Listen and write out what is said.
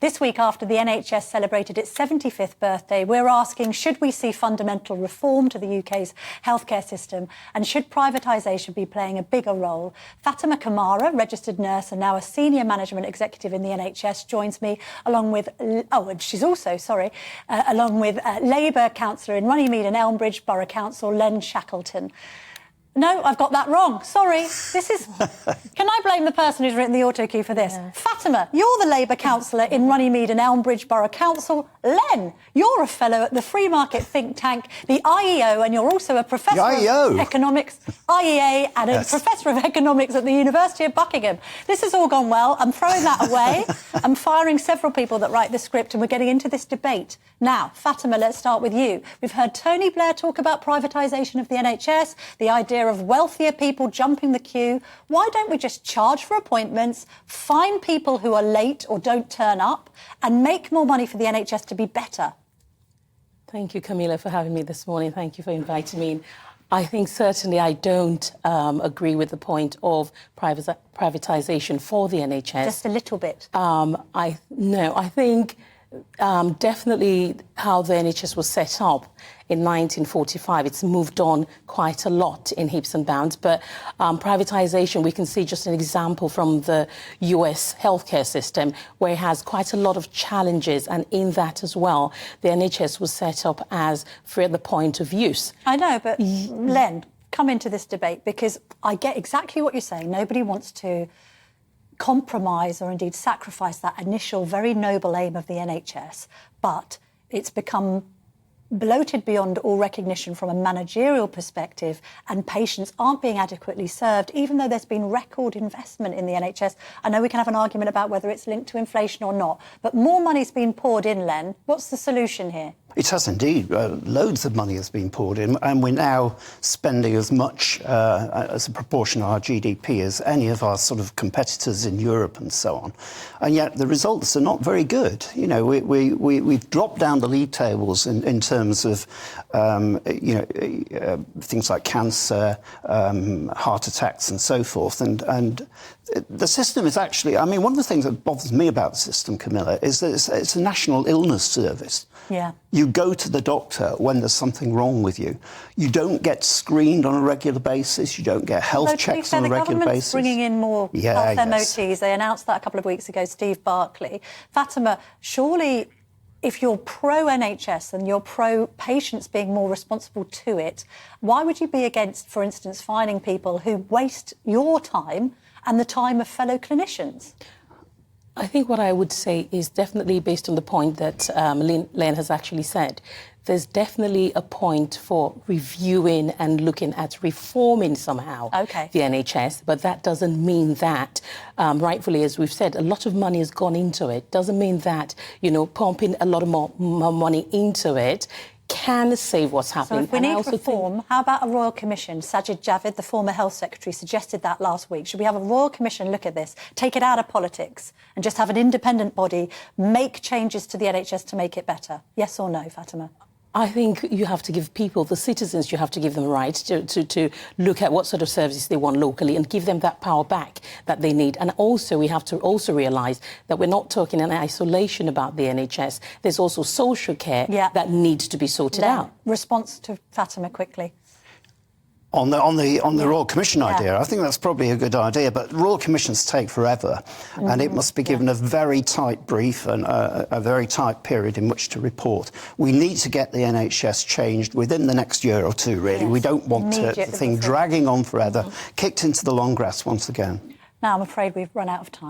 This week, after the NHS celebrated its 75th birthday, we're asking, should we see fundamental reform to the UK's healthcare system, and should privatisation be playing a bigger role? Fatima Kamara, registered nurse and now a senior management executive in the NHS, joins me along with, along with Labour councillor in Runnymede and Elmbridge Borough Council, Len Shackleton. No, I've got that wrong. Sorry. This is... Can I blame the person who's written the autocue for this? Yeah. Fatima, you're the Labour councillor in Runnymede and Elmbridge Borough Council. Len, you're a fellow at the free market think tank, the IEO, and you're also a professor of economics, IEA, and a professor of economics at the University of Buckingham. This has all gone well. I'm throwing that away. I'm firing several people that write the script, and we're getting into this debate. Now, Fatima, let's start with you. We've heard Tony Blair talk about privatisation of the NHS, the idea of wealthier people jumping the queue. Why don't we just charge for appointments, fine people who are late or don't turn up, and make more money for the NHS to be better? Thank you, Camilla, for having me this morning. Thank you for inviting me in. I think certainly I don't agree with the point of privatisation for the NHS. Just a little bit. I think definitely how the NHS was set up in 1945, it's moved on quite a lot in heaps and bounds. But privatisation, we can see just an example from the US healthcare system, where it has quite a lot of challenges. And in that as well, the NHS was set up as free at the point of use. I know, but Len, come into this debate, because I get exactly what you're saying. Nobody wants to compromise or indeed sacrifice that initial very noble aim of the NHS, but it's become bloated beyond all recognition from a managerial perspective, and patients aren't being adequately served, even though there's been record investment in the NHS. I know we can have an argument about whether it's linked to inflation or not, but more money's been poured in, Len. What's the solution here? It has indeed. Loads of money has been poured in, and we're now spending as much as a proportion of our GDP as any of our sort of competitors in Europe and so on. And yet the results are not very good. You know, we've dropped down the league tables in terms of, things like cancer, heart attacks and so forth. And the system is actually, I mean, one of the things that bothers me about the system, Camilla, is that it's a national illness service. Yeah. You go to the doctor when there's something wrong with you. You don't get screened on a regular basis. You don't get health checks on a regular basis. The government's bringing in more health MOTs. They announced that a couple of weeks ago, Steve Barclay. Fatima, surely if you're pro-NHS and you're pro-patients being more responsible to it, why would you be against, for instance, fining people who waste your time and the time of fellow clinicians? I think what I would say is definitely based on the point that Len has actually said. There's definitely a point for reviewing and looking at reforming somehow the NHS, but that doesn't mean that, rightfully, as we've said, a lot of money has gone into it. Doesn't mean that, you know, pumping a lot of more money into it can save what's happening. So if we need reform, how about a Royal Commission? Sajid Javid, the former Health Secretary, suggested that last week. Should we have a Royal Commission look at this, take it out of politics and just have an independent body make changes to the NHS to make it better? Yes or no, Fatima? I think you have to give people, the citizens, you have to give them the right to look at what sort of services they want locally and give them that power back that they need. And also, we have to also realise that we're not talking in isolation about the NHS. There's also social care that needs to be sorted out. Response to Fatima, quickly. On the Royal Commission idea, I think that's probably a good idea, but Royal Commissions take forever, and it must be given a very tight brief and a very tight period in which to report. We need to get the NHS changed within the next year or two, really. We don't want the thing dragging on forever, kicked into the long grass once again. Now, I'm afraid we've run out of time.